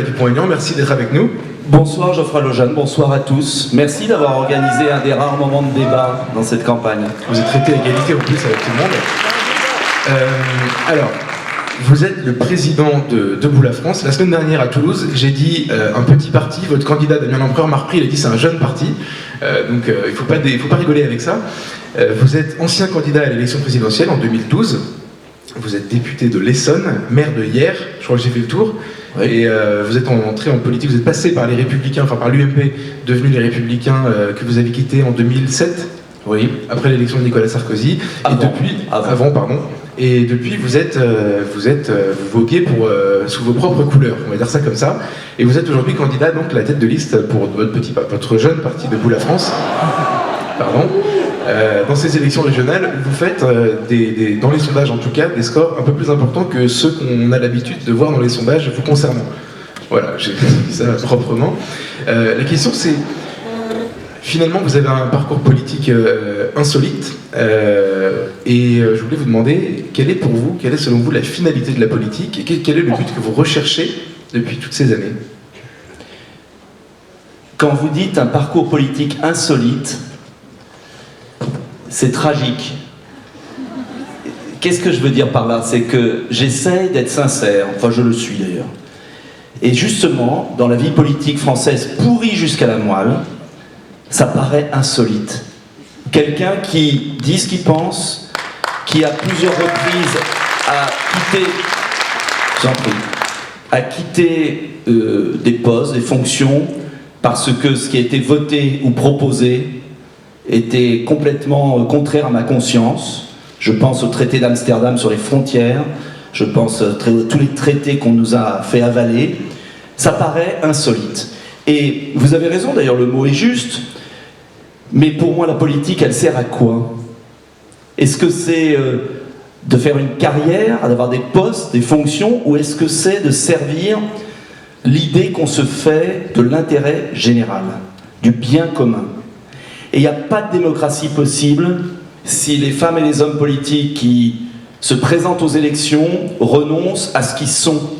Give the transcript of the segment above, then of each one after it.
Dupont-Aignan, merci d'être avec nous. Bonsoir Geoffroy Lejeune, bonsoir à tous. Merci d'avoir organisé un des rares moments de débat dans cette campagne. Vous êtes traité à égalité en plus avec tout le monde. Alors, vous êtes le président de Debout la France. La semaine dernière à Toulouse, j'ai dit un petit parti, votre candidat Damien Lempereur m'a repris, il a dit c'est un jeune parti. Donc il ne faut pas rigoler avec ça. Vous êtes ancien candidat à l'élection présidentielle en 2012. Vous êtes député de l'Essonne, maire de Hyères, je crois que j'ai fait le tour. Oui. Et vous êtes entré en politique, vous êtes passé par les Républicains, enfin par l'UMP, devenu les Républicains que vous avez quitté en 2007. Oui. Après l'élection de Nicolas Sarkozy. Avant, pardon. Et depuis, vous voguez sous vos propres couleurs, on va dire ça comme ça. Et vous êtes aujourd'hui candidat donc à la tête de liste pour votre jeune parti Debout la France. Pardon. Dans ces élections régionales, vous faites, dans les sondages en tout cas, des scores un peu plus importants que ceux qu'on a l'habitude de voir dans les sondages vous concernant. Voilà, j'ai dit ça proprement. La question c'est, finalement vous avez un parcours politique insolite, et je voulais vous demander, quelle est selon vous la finalité de la politique, et quel est le but que vous recherchez depuis toutes ces années? Quand vous dites un parcours politique insolite, c'est tragique. Qu'est-ce que je veux dire par là? C'est que j'essaie d'être sincère, enfin je le suis d'ailleurs. Et justement, dans la vie politique française pourrie jusqu'à la moelle, ça paraît insolite. Quelqu'un qui dit ce qu'il pense, qui à plusieurs reprises a quitté des postes, des fonctions, parce que ce qui a été voté ou proposé était complètement contraire à ma conscience. Je pense au traité d'Amsterdam sur les frontières, je pense à tous les traités qu'on nous a fait avaler. Ça paraît insolite. Et vous avez raison, d'ailleurs, le mot est juste, mais pour moi, la politique, elle sert à quoi? Est-ce que c'est de faire une carrière, d'avoir des postes, des fonctions, ou est-ce que c'est de servir l'idée qu'on se fait de l'intérêt général, du bien commun? Et il n'y a pas de démocratie possible si les femmes et les hommes politiques qui se présentent aux élections renoncent à ce qu'ils sont,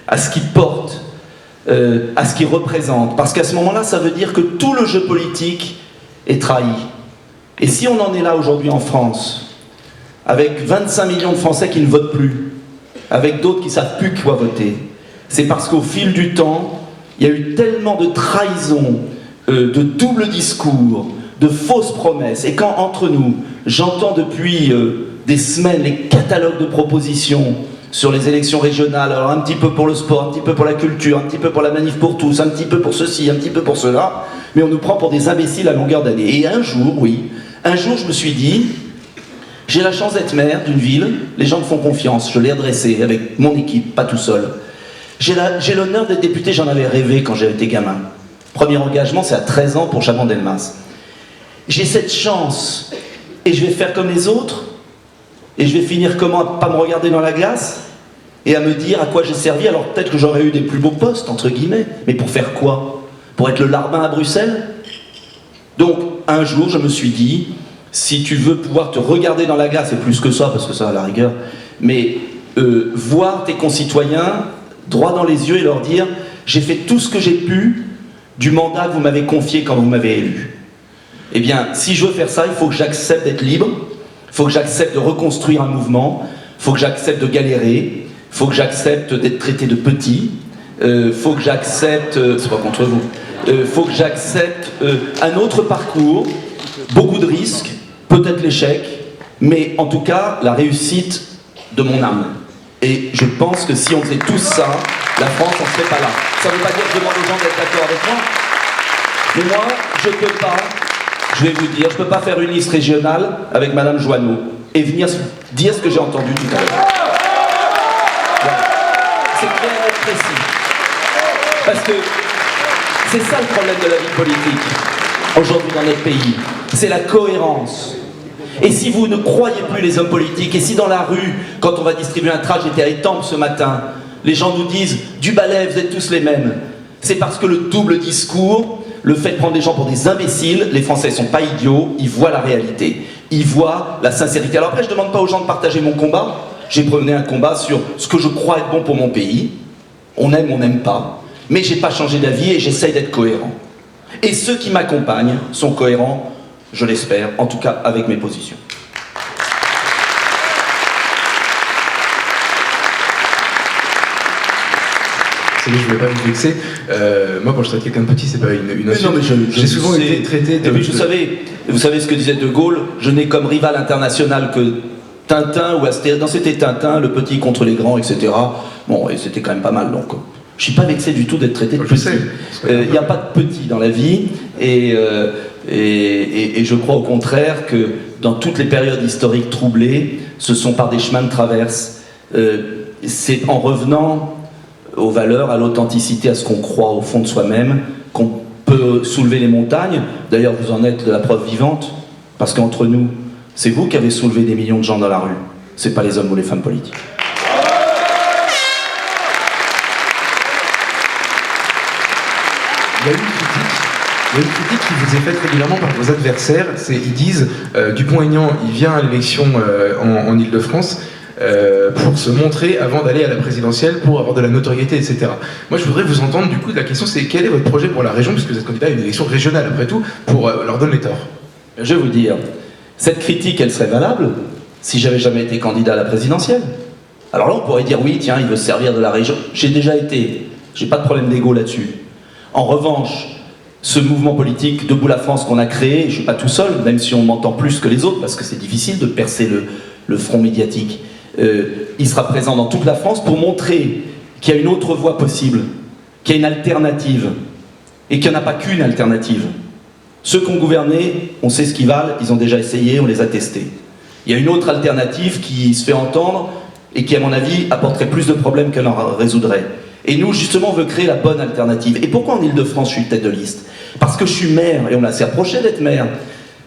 à ce qu'ils portent, à ce qu'ils représentent. Parce qu'à ce moment-là, ça veut dire que tout le jeu politique est trahi. Et si on en est là aujourd'hui en France, avec 25 millions de Français qui ne votent plus, avec d'autres qui ne savent plus quoi voter, c'est parce qu'au fil du temps, il y a eu tellement de trahison, de double discours, de fausses promesses. Et quand, entre nous, j'entends depuis des semaines les catalogues de propositions sur les élections régionales, alors un petit peu pour le sport, un petit peu pour la culture, un petit peu pour la manif pour tous, un petit peu pour ceci, un petit peu pour cela, mais on nous prend pour des imbéciles à longueur d'année. Et un jour, je me suis dit, j'ai la chance d'être maire d'une ville, les gens me font confiance, je l'ai redressé avec mon équipe, pas tout seul. J'ai l'honneur d'être député, j'en avais rêvé quand j'avais été gamin. Premier engagement, c'est à 13 ans pour Chaban-Delmas. J'ai cette chance, et je vais faire comme les autres, et je vais finir comment, à pas me regarder dans la glace, et à me dire à quoi j'ai servi, alors peut-être que j'aurais eu des plus beaux postes, entre guillemets, mais pour faire quoi? Pour être le larbin à Bruxelles? Donc, un jour, je me suis dit, si tu veux pouvoir te regarder dans la glace, et plus que ça, parce que ça, à la rigueur, mais voir tes concitoyens droit dans les yeux et leur dire, j'ai fait tout ce que j'ai pu du mandat que vous m'avez confié quand vous m'avez élu. Eh bien, si je veux faire ça, il faut que j'accepte d'être libre, il faut que j'accepte de reconstruire un mouvement, il faut que j'accepte de galérer, il faut que j'accepte d'être traité de petit, il faut que j'accepte, c'est pas contre vous, il faut que j'accepte un autre parcours, beaucoup de risques, peut-être l'échec, mais en tout cas, la réussite de mon âme. Et je pense que si on faisait tous ça, la France n'en serait pas là. Ça ne veut pas dire que je demande aux gens d'être d'accord avec moi, mais moi, je ne peux pas. Je vais vous dire, je ne peux pas faire une liste régionale avec Madame Joanneau et venir dire ce que j'ai entendu tout à l'heure. Voilà. C'est clair et précis. Parce que c'est ça le problème de la vie politique aujourd'hui dans notre pays. C'est la cohérence. Et si vous ne croyez plus les hommes politiques, et si dans la rue, quand on va distribuer un tract, j'étais à Étampes ce matin, les gens nous disent « du balai, vous êtes tous les mêmes », c'est parce que le double discours, le fait de prendre les gens pour des imbéciles, les Français ne sont pas idiots, ils voient la réalité, ils voient la sincérité. Alors après, je ne demande pas aux gens de partager mon combat, j'ai mené un combat sur ce que je crois être bon pour mon pays, on aime, on n'aime pas, Mais j'ai pas changé d'avis et j'essaye d'être cohérent. Et ceux qui m'accompagnent sont cohérents, je l'espère, en tout cas avec mes positions. Je ne voulais pas vous vexer. Moi, quand je traite quelqu'un de petit, c'est pas une insulte. Non, mais j'ai souvent été traité de... Et puis vous savez ce que disait De Gaulle, je n'ai comme rival international que Tintin, ou Astérix. Non, c'était Tintin, le petit contre les grands, etc. Bon, et c'était quand même pas mal, donc je suis pas vexé du tout d'être traité de petit. Il n'y a pas de petit dans la vie, et je crois au contraire que dans toutes les périodes historiques troublées, ce sont par des chemins de traverse. C'est en revenant aux valeurs, à l'authenticité, à ce qu'on croit au fond de soi-même, qu'on peut soulever les montagnes. D'ailleurs, vous en êtes la preuve vivante, parce qu'entre nous, c'est vous qui avez soulevé des millions de gens dans la rue, c'est pas les hommes ou les femmes politiques. Il y a une critique qui vous est faite régulièrement par vos adversaires. Ils disent Dupont-Aignan, il vient à l'élection en Ile-de-France pour se montrer avant d'aller à la présidentielle, pour avoir de la notoriété, etc. Moi, je voudrais vous entendre, du coup, la question c'est quel est votre projet pour la région, puisque vous êtes candidat à une élection régionale, après tout, pour leur donner les torts. Je vais vous dire, cette critique, elle serait valable si j'avais jamais été candidat à la présidentielle. Alors là, on pourrait dire, oui, tiens, il veut se servir de la région. J'ai déjà été, j'ai pas de problème d'ego là-dessus. En revanche, ce mouvement politique Debout la France qu'on a créé, je ne suis pas tout seul, même si on m'entend plus que les autres, parce que c'est difficile de percer le front médiatique, il sera présent dans toute la France pour montrer qu'il y a une autre voie possible, qu'il y a une alternative, et qu'il n'y en a pas qu'une alternative. Ceux qui ont gouverné, on sait ce qu'ils valent, ils ont déjà essayé, on les a testés. Il y a une autre alternative qui se fait entendre, et qui, à mon avis, apporterait plus de problèmes qu'elle en résoudrait. Et nous, justement, on veut créer la bonne alternative. Et pourquoi en Ile-de-France, je suis tête de liste? Parce que je suis maire, et on m'a assez reproché d'être maire.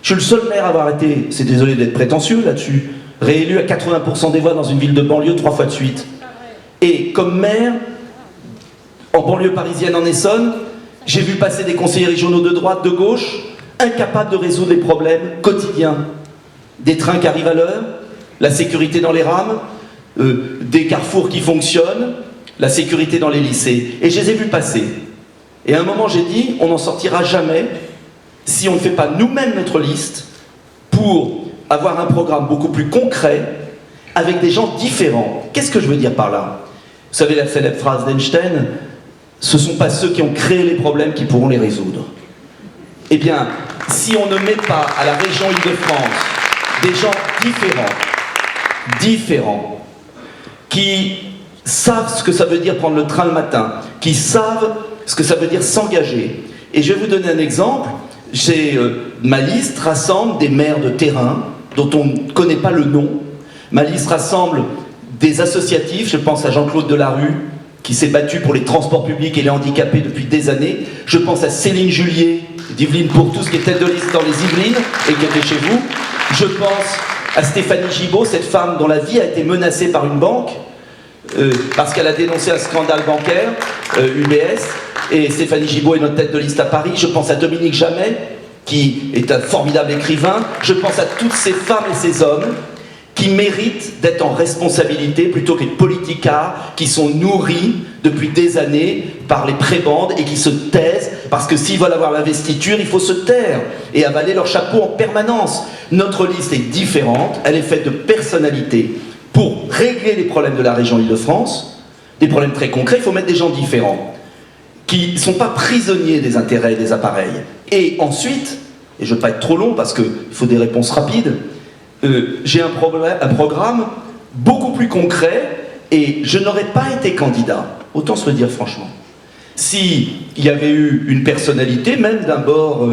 Je suis le seul maire à avoir été, c'est désolé d'être prétentieux là-dessus, réélu à 80% des voix dans une ville de banlieue 3 fois de suite. Et comme maire, en banlieue parisienne, en Essonne, j'ai vu passer des conseillers régionaux de droite, de gauche, incapables de résoudre les problèmes quotidiens. Des trains qui arrivent à l'heure, la sécurité dans les rames, des carrefours qui fonctionnent, la sécurité dans les lycées. Et je les ai vus passer. Et à un moment, j'ai dit, on n'en sortira jamais si on ne fait pas nous-mêmes notre liste pour avoir un programme beaucoup plus concret avec des gens différents. Qu'est-ce que je veux dire par là? Vous savez la célèbre phrase d'Einstein, ce ne sont pas ceux qui ont créé les problèmes qui pourront les résoudre. Eh bien, si on ne met pas à la région Île-de-France des gens différents, qui savent ce que ça veut dire prendre le train le matin, qui savent ce que ça veut dire s'engager. Et je vais vous donner un exemple. Ma liste rassemble des maires de terrain dont on ne connaît pas le nom. Ma liste rassemble des associatifs, je pense à Jean-Claude Delarue, qui s'est battu pour les transports publics et les handicapés depuis des années. Je pense à Céline Julier, d'Yvelines pour tous, qui est tête de liste dans les Yvelines et qui était chez vous. Je pense à Stéphanie Gibault, cette femme dont la vie a été menacée par une banque, parce qu'elle a dénoncé un scandale bancaire, UBS, et Stéphanie Gibault est notre tête de liste à Paris. Je pense à Dominique Jamais, qui est un formidable écrivain. Je pense à toutes ces femmes et ces hommes qui méritent d'être en responsabilité plutôt que les politicards qui sont nourris depuis des années par les prébendes et qui se taisent parce que s'ils veulent avoir l'investiture, il faut se taire et avaler leur chapeau en permanence. Notre liste est différente, elle est faite de personnalités. Pour régler les problèmes de la région Île-de-France, des problèmes très concrets, il faut mettre des gens différents, qui ne sont pas prisonniers des intérêts et des appareils. Et ensuite, et je ne veux pas être trop long parce qu'il faut des réponses rapides, j'ai un programme beaucoup plus concret et je n'aurais pas été candidat, autant se le dire franchement, s'il y avait eu une personnalité, même d'un bord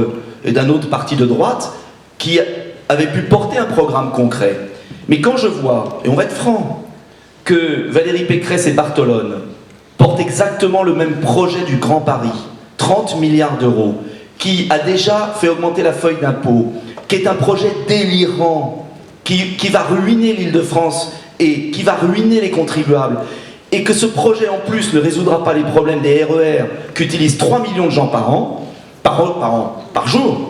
et d'un autre parti de droite, qui avait pu porter un programme concret. Mais quand je vois, et on va être franc, que Valérie Pécresse et Bartolone portent exactement le même projet du Grand Paris, 30 milliards d'euros, qui a déjà fait augmenter la feuille d'impôt, qui est un projet délirant, qui va ruiner l'Île-de-France et qui va ruiner les contribuables, et que ce projet en plus ne résoudra pas les problèmes des RER qu'utilisent 3 millions de gens par jour,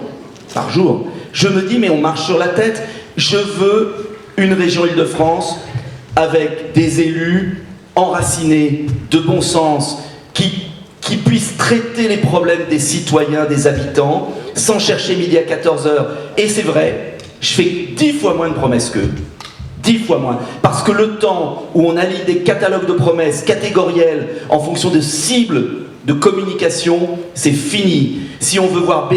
je me dis mais on marche sur la tête. Je veux une région Île-de-France avec des élus enracinés, de bon sens, qui qui puisse traiter les problèmes des citoyens, des habitants, sans chercher midi à 14h. Et c'est vrai, je fais 10 fois moins de promesses qu'eux. 10 fois moins. Parce que le temps où on allie des catalogues de promesses catégorielles en fonction de cibles de communication, c'est fini. Si on veut voir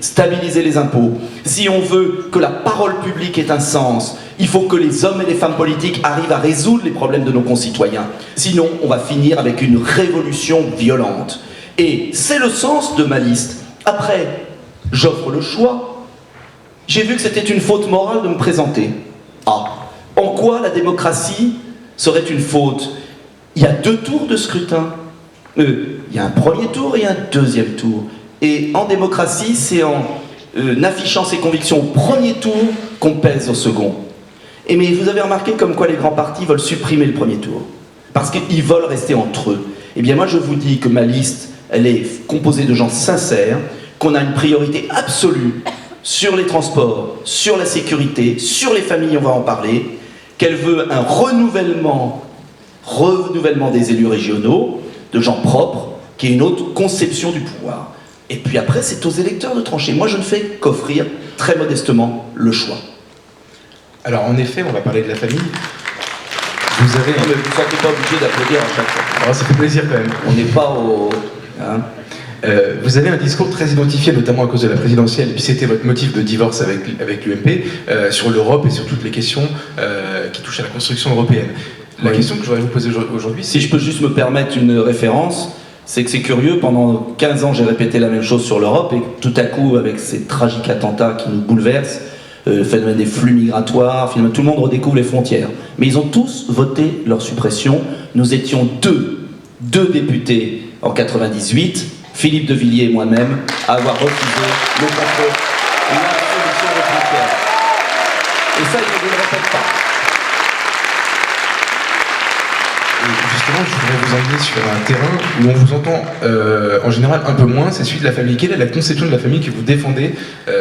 stabiliser les impôts, si on veut que la parole publique ait un sens, il faut que les hommes et les femmes politiques arrivent à résoudre les problèmes de nos concitoyens. Sinon, on va finir avec une révolution violente. Et c'est le sens de ma liste. Après, j'offre le choix. J'ai vu que c'était une faute morale de me présenter. Ah, en quoi la démocratie serait une faute? Il y a 2 tours de scrutin. Il y a un premier tour et un deuxième tour. Et en démocratie, c'est en affichant ses convictions au premier tour qu'on pèse au second. Et mais vous avez remarqué comme quoi les grands partis veulent supprimer le premier tour. Parce qu'ils veulent rester entre eux. Eh bien moi je vous dis que ma liste, elle est composée de gens sincères, qu'on a une priorité absolue sur les transports, sur la sécurité, sur les familles, on va en parler, qu'elle veut un renouvellement des élus régionaux, de gens propres, qui est une autre conception du pouvoir. Et puis après, c'est aux électeurs de trancher. Moi, je ne fais qu'offrir, très modestement, le choix. Alors, en effet, on va parler de la famille. Vous avez... Non, mais vous ne sentez pas obligé d'applaudir à chaque fois. Alors, ça fait plaisir quand même. On n'est pas au... Hein. Vous avez un discours très identifié, notamment à cause de la présidentielle, et puis c'était votre motif de divorce avec l'UMP, sur l'Europe et sur toutes les questions qui touchent à la construction européenne. La question que je voudrais vous poser aujourd'hui, si je peux juste me permettre une référence, c'est que c'est curieux, pendant 15 ans j'ai répété la même chose sur l'Europe, et tout à coup, avec ces tragiques attentats qui nous bouleversent, le phénomène des flux migratoires, finalement, tout le monde redécouvre les frontières. Mais ils ont tous voté leur suppression. Nous étions deux députés en 98, Philippe de Villiers et moi-même, à avoir refusé le contrôle et la solution des frontières. Et ça, ils ne vous le répètent pas. Et justement, je voudrais vous emmener sur un terrain où on vous entend en général un peu moins, c'est celui de la famille. Quelle est la conception de la famille que vous défendez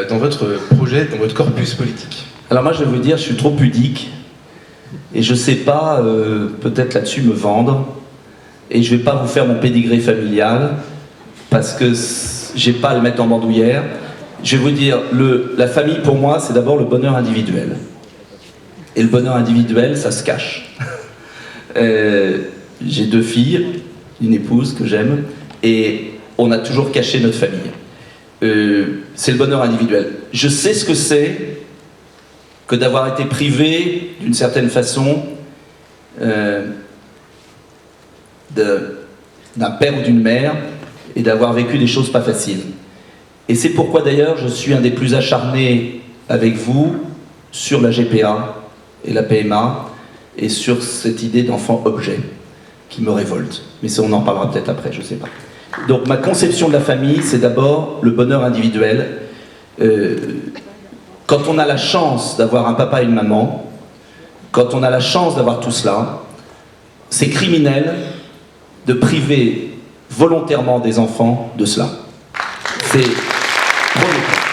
dans votre projet, dans votre corpus politique? Alors moi, je vais vous dire, je suis trop pudique et je ne sais pas, peut-être là-dessus, me vendre. Et je ne vais pas vous faire mon pédigré familial parce que j'ai pas à le mettre en bandoulière. Je vais vous dire, la famille pour moi, c'est d'abord le bonheur individuel. Et le bonheur individuel, ça se cache. J'ai 2 filles, une épouse que j'aime, et on a toujours caché notre famille. C'est le bonheur individuel. Je sais ce que c'est que d'avoir été privé, d'une certaine façon, d'un père ou d'une mère, et d'avoir vécu des choses pas faciles. Et c'est pourquoi d'ailleurs je suis un des plus acharnés avec vous sur la GPA et la PMA, et sur cette idée d'enfant objet qui me révolte. Mais ça, on en parlera peut-être après, je ne sais pas. Donc ma conception de la famille, c'est d'abord le bonheur individuel. Quand on a la chance d'avoir un papa et une maman, quand on a la chance d'avoir tout cela, c'est criminel de priver volontairement des enfants de cela. C'est premier point.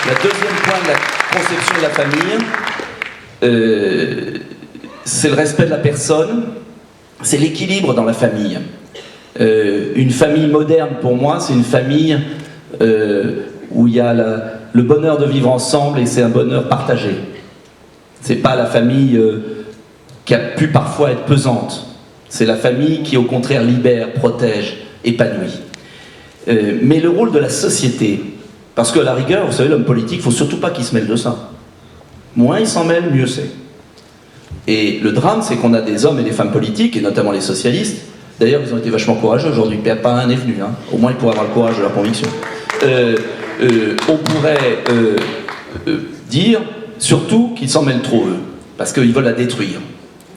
Le deuxième point de la conception de la famille, c'est le respect de la personne, c'est l'équilibre dans la famille. Une famille moderne, pour moi, c'est une famille où il y a le bonheur de vivre ensemble et c'est un bonheur partagé. C'est pas la famille qui a pu parfois être pesante. C'est la famille qui, au contraire, libère, protège, épanouit. Mais le rôle de la société, parce qu'à la rigueur, vous savez, l'homme politique, il ne faut surtout pas qu'il se mêle de ça. Moins il s'en mêle, mieux c'est. Et le drame, c'est qu'on a des hommes et des femmes politiques, et notamment les socialistes. D'ailleurs, ils ont été vachement courageux aujourd'hui. Pas un n'est venu. Hein. Au moins, ils pourraient avoir le courage de leur conviction. On pourrait dire, surtout, qu'ils s'en mêlent trop, eux. Parce qu'ils veulent la détruire.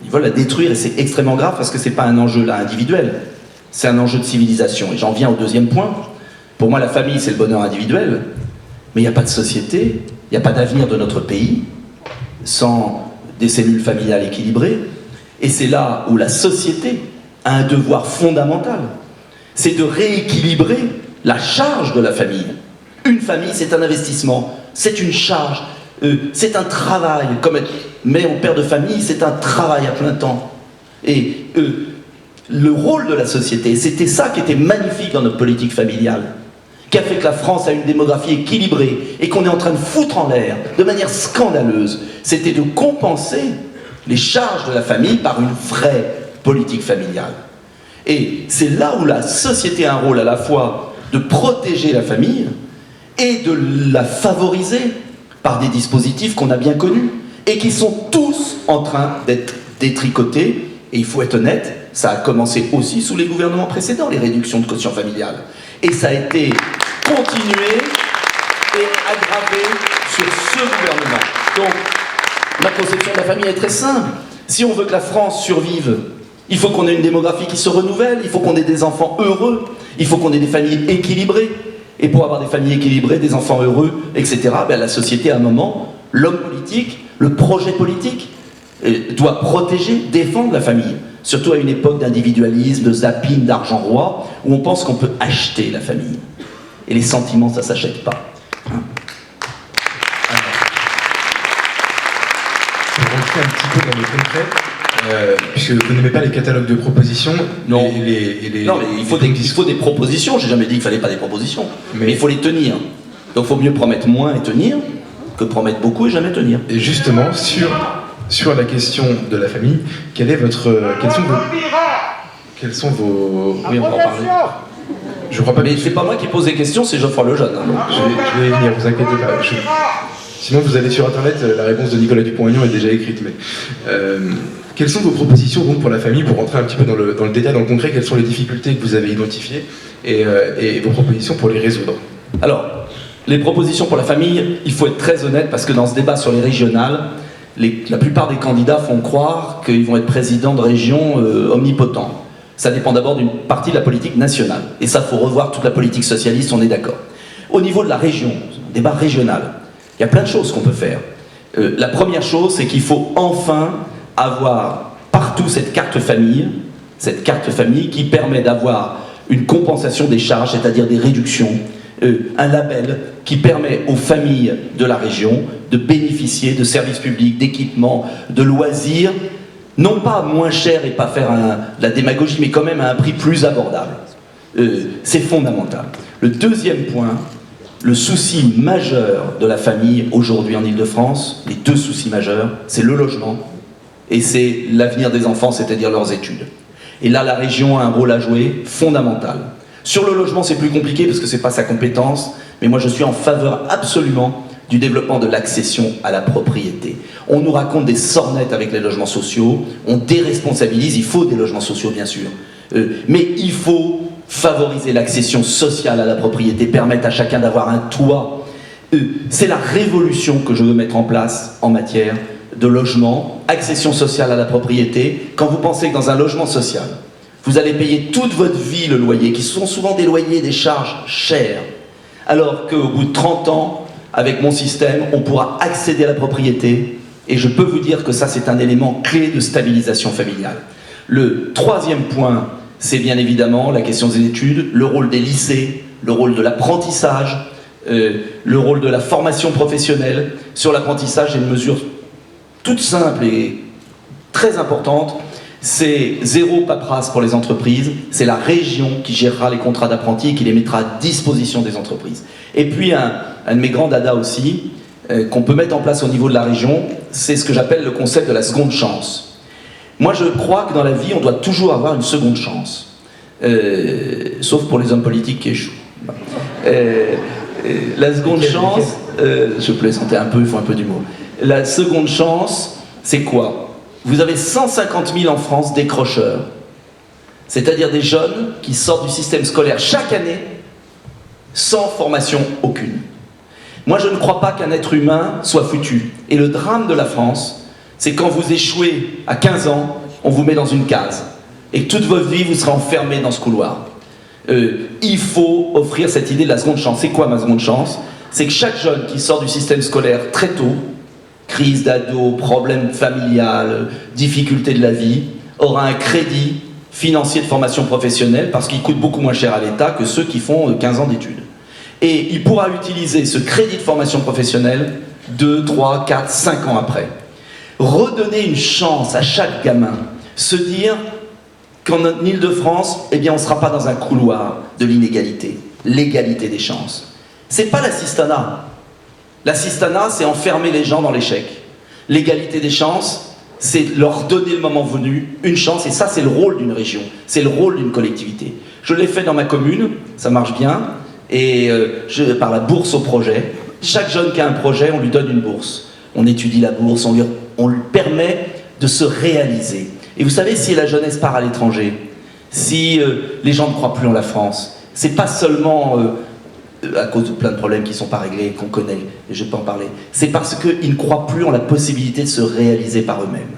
Ils veulent la détruire, et c'est extrêmement grave, parce que c'est pas un enjeu là individuel. C'est un enjeu de civilisation. Et j'en viens au deuxième point. Pour moi, la famille, c'est le bonheur individuel. Mais il n'y a pas de société, il n'y a pas d'avenir de notre pays sans des cellules familiales équilibrées. Et c'est là où la société a un devoir fondamental. C'est de rééquilibrer la charge de la famille. Une famille, c'est un investissement, c'est une charge, c'est un travail. Comme être mère ou père de famille, c'est un travail à plein temps. Et le rôle de la société. C'était ça qui était magnifique dans notre politique familiale, qui a fait que la France a une démographie équilibrée et qu'on est en train de foutre en l'air de manière scandaleuse. C'était de compenser les charges de la famille par une vraie politique familiale. Et c'est là où la société a un rôle à la fois de protéger la famille et de la favoriser par des dispositifs qu'on a bien connus et qui sont tous en train d'être détricotés. Et il faut être honnête, ça a commencé aussi sous les gouvernements précédents, les réductions de quotient familial. Et ça a été continué et aggravé sur ce gouvernement. Donc, ma conception de la famille est très simple. Si on veut que la France survive, il faut qu'on ait une démographie qui se renouvelle, il faut qu'on ait des enfants heureux, il faut qu'on ait des familles équilibrées. Et pour avoir des familles équilibrées, des enfants heureux, etc., ben la société, à un moment, l'homme politique, le projet politique, doit protéger, défendre la famille. Surtout à une époque d'individualisme, de zapping, d'argent roi, où on pense qu'on peut acheter la famille. Et les sentiments, ça ne s'achète pas. Hein. Pour rentrer un petit peu dans le concret, puisque vous n'aimez pas les catalogues de propositions, non, non, mais il faut des propositions. J'ai jamais dit qu'il ne fallait pas des propositions, mais il faut les tenir. Donc il faut mieux promettre moins et tenir que promettre beaucoup et jamais tenir. Et justement, sur la question de la famille, quels sont vos... Oui, on va en parler. Je crois pas. Mais c'est pas moi qui pose des questions, c'est Geoffroy Lejeune. Hein, je vais y venir, vous inquiétez pas. Sinon, vous allez sur Internet, la réponse de Nicolas Dupont-Aignan est déjà écrite. Mais quelles sont vos propositions donc, pour la famille, pour rentrer un petit peu dans le détail, dans le concret, quelles sont les difficultés que vous avez identifiées et vos propositions pour les résoudre? Alors, les propositions pour la famille, il faut être très honnête, parce que dans ce débat sur les régionales, la plupart des candidats font croire qu'ils vont être présidents de régions omnipotents. Ça dépend d'abord d'une partie de la politique nationale. Et ça, il faut revoir toute la politique socialiste, on est d'accord. Au niveau de la région, débat régional, il y a plein de choses qu'on peut faire. La première chose, c'est qu'il faut enfin avoir partout cette carte famille qui permet d'avoir une compensation des charges, c'est-à-dire des réductions, un label qui permet aux familles de la région de bénéficier de services publics, d'équipements, de loisirs, non pas moins cher et pas faire de la démagogie, mais quand même à un prix plus abordable. C'est fondamental. Le deuxième point, le souci majeur de la famille aujourd'hui en Ile-de-France, les deux soucis majeurs, c'est le logement et c'est l'avenir des enfants, c'est-à-dire leurs études. Et là, la région a un rôle à jouer fondamental. Sur le logement, c'est plus compliqué parce que c'est pas sa compétence, mais moi je suis en faveur absolument du développement de l'accession à la propriété. On nous raconte des sornettes avec les logements sociaux, on déresponsabilise, il faut des logements sociaux bien sûr, mais il faut favoriser l'accession sociale à la propriété, permettre à chacun d'avoir un toit. C'est la révolution que je veux mettre en place en matière de logement, accession sociale à la propriété. Quand vous pensez que dans un logement social, vous allez payer toute votre vie le loyer, qui sont souvent des loyers et des charges chères, alors qu'au bout de 30 ans, avec mon système, on pourra accéder à la propriété, et je peux vous dire que ça, c'est un élément clé de stabilisation familiale. Le troisième point, c'est bien évidemment la question des études, le rôle des lycées, le rôle de l'apprentissage, le rôle de la formation professionnelle. Sur l'apprentissage, il y a une mesure toute simple et très importante, c'est zéro paperasse pour les entreprises, c'est la région qui gérera les contrats d'apprentis et qui les mettra à disposition des entreprises. Et puis un de mes grands dadas aussi, qu'on peut mettre en place au niveau de la région, c'est ce que j'appelle le concept de la seconde chance. Moi je crois que dans la vie on doit toujours avoir une seconde chance, sauf pour les hommes politiques qui échouent. La seconde chance, je plaisantais un peu, il faut un peu d'humour. La seconde chance, c'est quoi ? Vous avez 150 000 en France décrocheurs, c'est-à-dire des jeunes qui sortent du système scolaire chaque année sans formation aucune. Moi, je ne crois pas qu'un être humain soit foutu. Et le drame de la France, c'est quand vous échouez à 15 ans, on vous met dans une case. Et toute votre vie, vous serez enfermé dans ce couloir. Il faut offrir cette idée de la seconde chance. C'est quoi ma seconde chance ? C'est que chaque jeune qui sort du système scolaire très tôt, crise d'ado, problème familial, difficulté de la vie, aura un crédit financier de formation professionnelle parce qu'il coûte beaucoup moins cher à l'État que ceux qui font 15 ans d'études. Et il pourra utiliser ce crédit de formation professionnelle 2, 3, 4, 5 ans après. Redonner une chance à chaque gamin, se dire qu'en Île-de-France, eh bien, on ne sera pas dans un couloir de l'inégalité, l'égalité des chances. C'est pas l'assistanat. L'assistanat, c'est enfermer les gens dans l'échec. L'égalité des chances, c'est leur donner le moment venu une chance, et ça, c'est le rôle d'une région, c'est le rôle d'une collectivité. Je l'ai fait dans ma commune, ça marche bien, et par la bourse au projet. Chaque jeune qui a un projet, on lui donne une bourse. On étudie la bourse, on lui permet de se réaliser. Et vous savez, si la jeunesse part à l'étranger, si les gens ne croient plus en la France, c'est pas seulement à cause de plein de problèmes qui ne sont pas réglés, qu'on connaît, et je ne vais pas en parler, c'est parce qu'ils ne croient plus en la possibilité de se réaliser par eux-mêmes.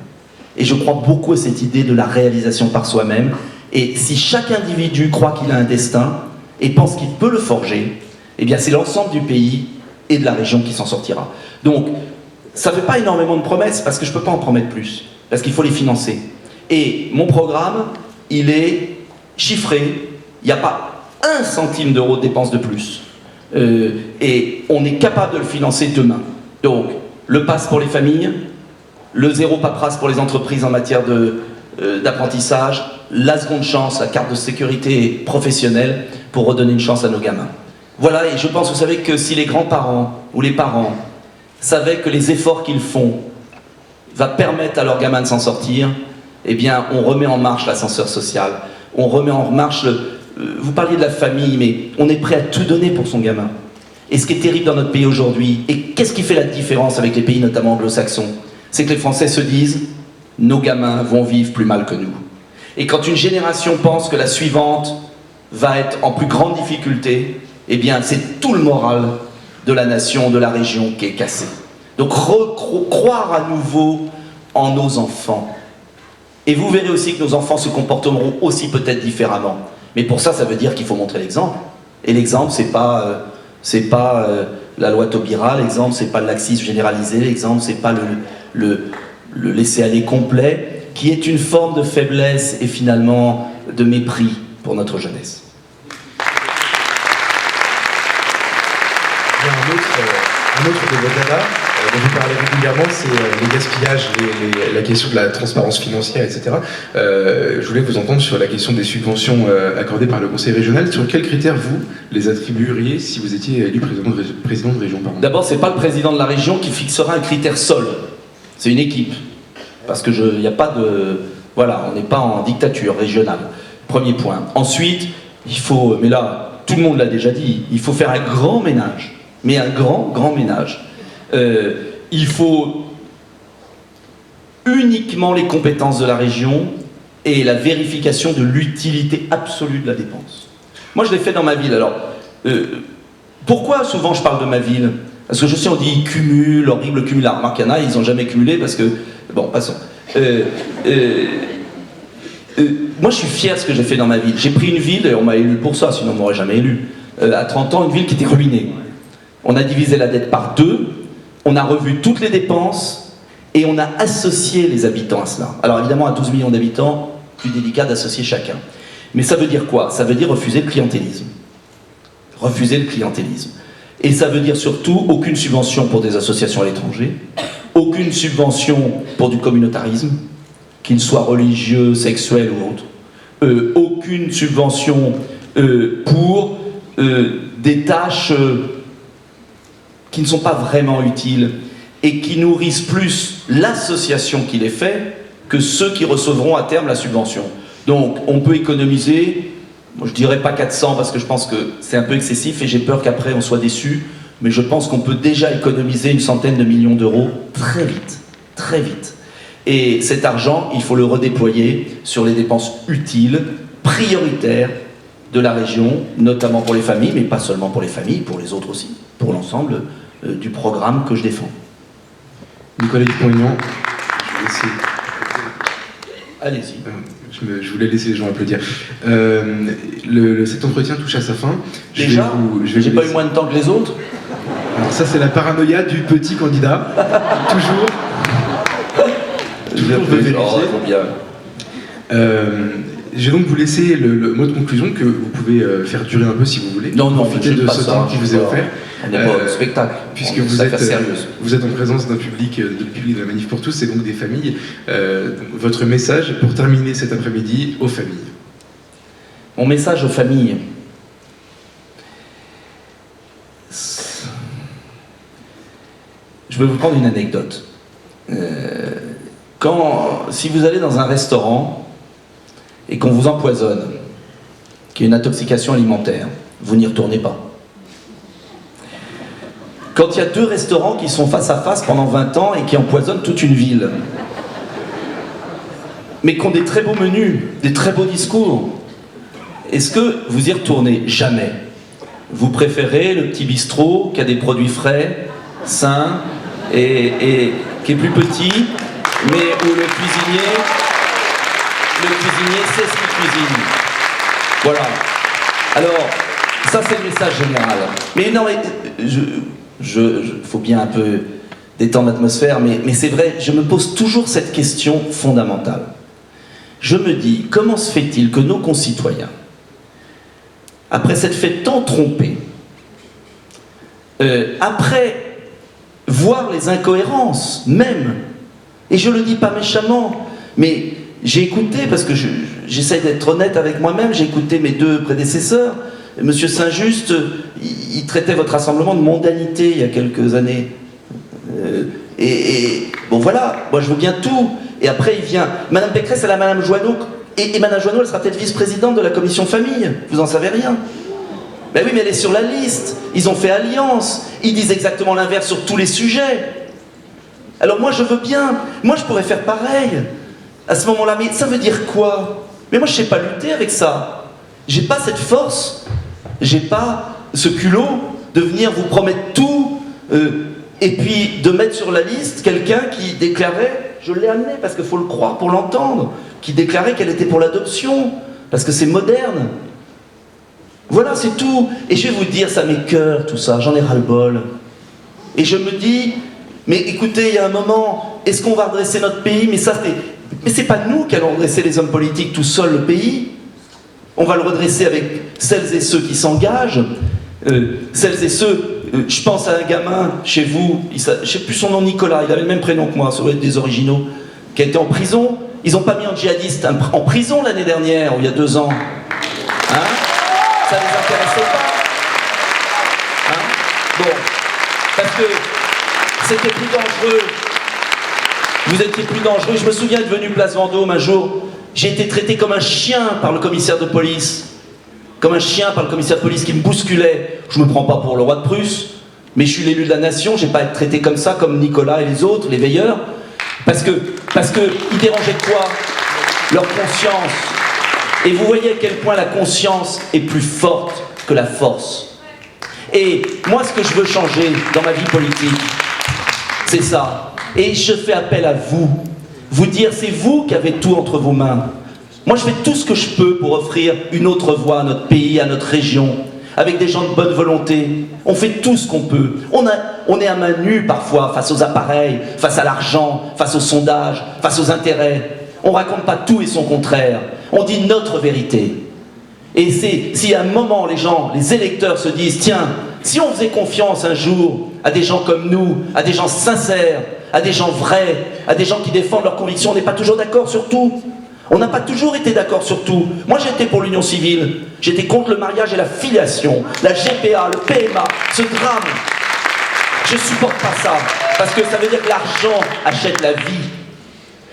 Et je crois beaucoup à cette idée de la réalisation par soi-même, et si chaque individu croit qu'il a un destin, et pense qu'il peut le forger, eh bien c'est l'ensemble du pays et de la région qui s'en sortira. Donc, ça ne fait pas énormément de promesses, parce que je ne peux pas en promettre plus, parce qu'il faut les financer. Et mon programme, il est chiffré, il n'y a pas 1 centime d'euro de dépenses de plus. Et on est capable de le financer demain. Donc, le pass pour les familles, le zéro paperasse pour les entreprises en matière d'apprentissage, la seconde chance, la carte de sécurité professionnelle pour redonner une chance à nos gamins. Voilà, et je pense, vous savez, que si les grands-parents ou les parents savaient que les efforts qu'ils font va permettre à leurs gamins de s'en sortir, eh bien, on remet en marche l'ascenseur social, on remet en marche vous parliez de la famille, mais on est prêt à tout donner pour son gamin. Et ce qui est terrible dans notre pays aujourd'hui, et qu'est-ce qui fait la différence avec les pays notamment anglo-saxons, c'est que les Français se disent « nos gamins vont vivre plus mal que nous ». Et quand une génération pense que la suivante va être en plus grande difficulté, eh bien c'est tout le moral de la nation, de la région qui est cassé. Donc croire à nouveau en nos enfants. Et vous verrez aussi que nos enfants se comporteront aussi peut-être différemment. Mais pour ça, ça veut dire qu'il faut montrer l'exemple. Et l'exemple, c'est pas la loi Taubira, l'exemple, c'est pas le laxisme généralisé, l'exemple, c'est pas le laisser-aller complet, qui est une forme de faiblesse et finalement de mépris pour notre jeunesse. Il y a un autre de vos dada dont vous parlez régulièrement, c'est les gaspillages, la question de la transparence financière, etc. Je voulais vous entendre sur la question des subventions accordées par le Conseil régional. Sur quels critères vous les attribueriez si vous étiez élu président de région? D'abord, c'est pas le président de la région qui fixera un critère seul. C'est une équipe. Parce que il n'y a pas de... Voilà, on n'est pas en dictature régionale. Premier point. Ensuite, il faut... Mais là, tout le monde l'a déjà dit, il faut faire un grand ménage. Mais un grand ménage. Il faut uniquement les compétences de la région et la vérification de l'utilité absolue de la dépense. Moi, je l'ai fait dans ma ville. Alors, pourquoi souvent je parle de ma ville? Parce que je sais, on dit cumul, horrible cumul. Alors, remarque, il y en a, ils n'ont jamais cumulé parce que... Bon, passons. Moi, je suis fier de ce que j'ai fait dans ma ville. J'ai pris une ville, et on m'a élu pour ça, sinon on ne m'aurait jamais élu. À 30 ans, une ville qui était ruinée. On a divisé la dette par 2, on a revu toutes les dépenses, et on a associé les habitants à cela. Alors évidemment, à 12 millions d'habitants, plus délicat d'associer chacun. Mais ça veut dire quoi? Ça veut dire refuser le clientélisme. Refuser le clientélisme. Et ça veut dire surtout aucune subvention pour des associations à l'étranger, aucune subvention pour du communautarisme, qu'il soit religieux, sexuel ou autre, aucune subvention pour des tâches qui ne sont pas vraiment utiles et qui nourrissent plus l'association qui les fait que ceux qui recevront à terme la subvention. Donc on peut économiser, moi je dirais pas 400 parce que je pense que c'est un peu excessif et j'ai peur qu'après on soit déçu, mais je pense qu'on peut déjà économiser une centaine de millions d'euros très vite, très vite. Et cet argent, il faut le redéployer sur les dépenses utiles, prioritaires de la région, notamment pour les familles, mais pas seulement pour les familles, pour les autres aussi, pour l'ensemble du programme que je défends. Nicolas Dupont-Aignan, je vais laisser... Allez-y. Je voulais laisser les gens applaudir. Cet entretien touche à sa fin. Déjà, j'ai pas eu moins de temps que les autres. Alors ça, c'est la paranoïa du petit candidat. Toujours. Je vais donc vous laisser le mot de conclusion que vous pouvez faire durer un peu si vous voulez. Non, profitez de ce temps qui vous est offert. On n'est pas au spectacle, puisque vous êtes en présence d'un public, de la Manif pour tous, et donc des familles. Votre message pour terminer cet après-midi aux familles. Mon message aux familles. Je vais vous prendre une anecdote. Si vous allez dans un restaurant et qu'on vous empoisonne, qu'il y a une intoxication alimentaire, vous n'y retournez pas. Quand il y a deux restaurants qui sont face à face pendant 20 ans et qui empoisonnent toute une ville, mais qui ont des très beaux menus, des très beaux discours, est-ce que vous y retournez? Jamais. Vous préférez le petit bistrot qui a des produits frais, sains, et qui est plus petit, mais où le cuisinier sait ce qu'il cuisine. Voilà. Alors, ça c'est le message général. Mais non, mais faut bien un peu détendre l'atmosphère, mais c'est vrai, je me pose toujours cette question fondamentale. Je me dis, comment se fait-il que nos concitoyens, après s'être fait tant tromper, après voir les incohérences même, et je le dis pas méchamment, mais j'ai écouté, parce que j'essaie d'être honnête avec moi-même, j'ai écouté mes deux prédécesseurs. Monsieur Saint-Just, il traitait votre rassemblement de mondanité il y a quelques années. Bon voilà, moi je veux bien tout. Et après il vient, Madame Pécresse, elle a Madame Joanneau, et Madame Joanneau, elle sera peut-être vice-présidente de la commission famille, vous en savez rien. Ben oui, mais elle est sur la liste, ils ont fait alliance, ils disent exactement l'inverse sur tous les sujets. Alors moi je veux bien, moi je pourrais faire pareil, à ce moment-là, mais ça veut dire quoi? Mais moi je sais pas lutter avec ça, j'ai pas cette force, j'ai pas ce culot de venir vous promettre tout, et puis de mettre sur la liste quelqu'un qui déclarait, je l'ai amené parce qu'il faut le croire pour l'entendre, qui déclarait qu'elle était pour l'adoption, parce que c'est moderne. Voilà, c'est tout. Et je vais vous dire, ça m'écoeure tout ça, j'en ai ras-le-bol. Et je me dis, mais écoutez, il y a un moment, est-ce qu'on va redresser notre pays? Mais c'est pas nous qui allons redresser les hommes politiques tout seuls, le pays. On va le redresser avec celles et ceux qui s'engagent, celles et ceux, je pense à un gamin chez vous, je sais plus son nom, Nicolas, il avait le même prénom que moi, ça doit être des originaux, qui a été en prison. Ils n'ont pas mis un djihadiste en prison l'année dernière, ou il y a 2 ans. Hein? Ça ne les intéressait pas. Hein? Bon, parce que c'était plus dangereux. Vous étiez plus dangereux. Je me souviens être venu place Vendôme un jour, j'ai été traité comme un chien par le commissaire de police. Comme un chien par le commissaire de police qui me bousculait. Je ne me prends pas pour le roi de Prusse, mais je suis l'élu de la nation, je n'ai pas à être traité comme ça, comme Nicolas et les autres, les veilleurs. Parce que ils dérangeaient quoi? Leur conscience. Et vous voyez à quel point la conscience est plus forte que la force. Et moi, ce que je veux changer dans ma vie politique, c'est ça. Et je fais appel à vous. Vous dire, c'est vous qui avez tout entre vos mains. Moi, je fais tout ce que je peux pour offrir une autre voie à notre pays, à notre région, avec des gens de bonne volonté. On fait tout ce qu'on peut. On est à main nue parfois, face aux appareils, face à l'argent, face aux sondages, face aux intérêts. On ne raconte pas tout et son contraire. On dit notre vérité. Et si à un moment les gens, les électeurs se disent, tiens, si on faisait confiance un jour à des gens comme nous, à des gens sincères, à des gens vrais, à des gens qui défendent leurs convictions, on n'est pas toujours d'accord sur tout. On n'a pas toujours été d'accord sur tout. Moi j'étais pour l'union civile, j'étais contre le mariage et la filiation, la GPA, le PMA, ce drame. Je supporte pas ça, parce que ça veut dire que l'argent achète la vie.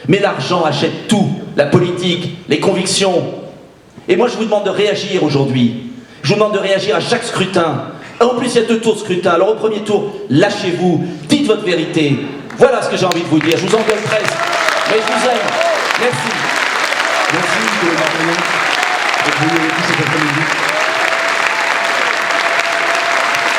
Mais l'argent achète tout, la politique, les convictions. Et moi je vous demande de réagir aujourd'hui. Je vous demande de réagir à chaque scrutin. En plus il y a 2 tours de scrutin, alors au premier tour, lâchez-vous, dites votre vérité. Voilà ce que j'ai envie de vous dire, je vous engueule presque, mais je vous aime. Merci. Merci de m'avoir accueilli cet après-midi.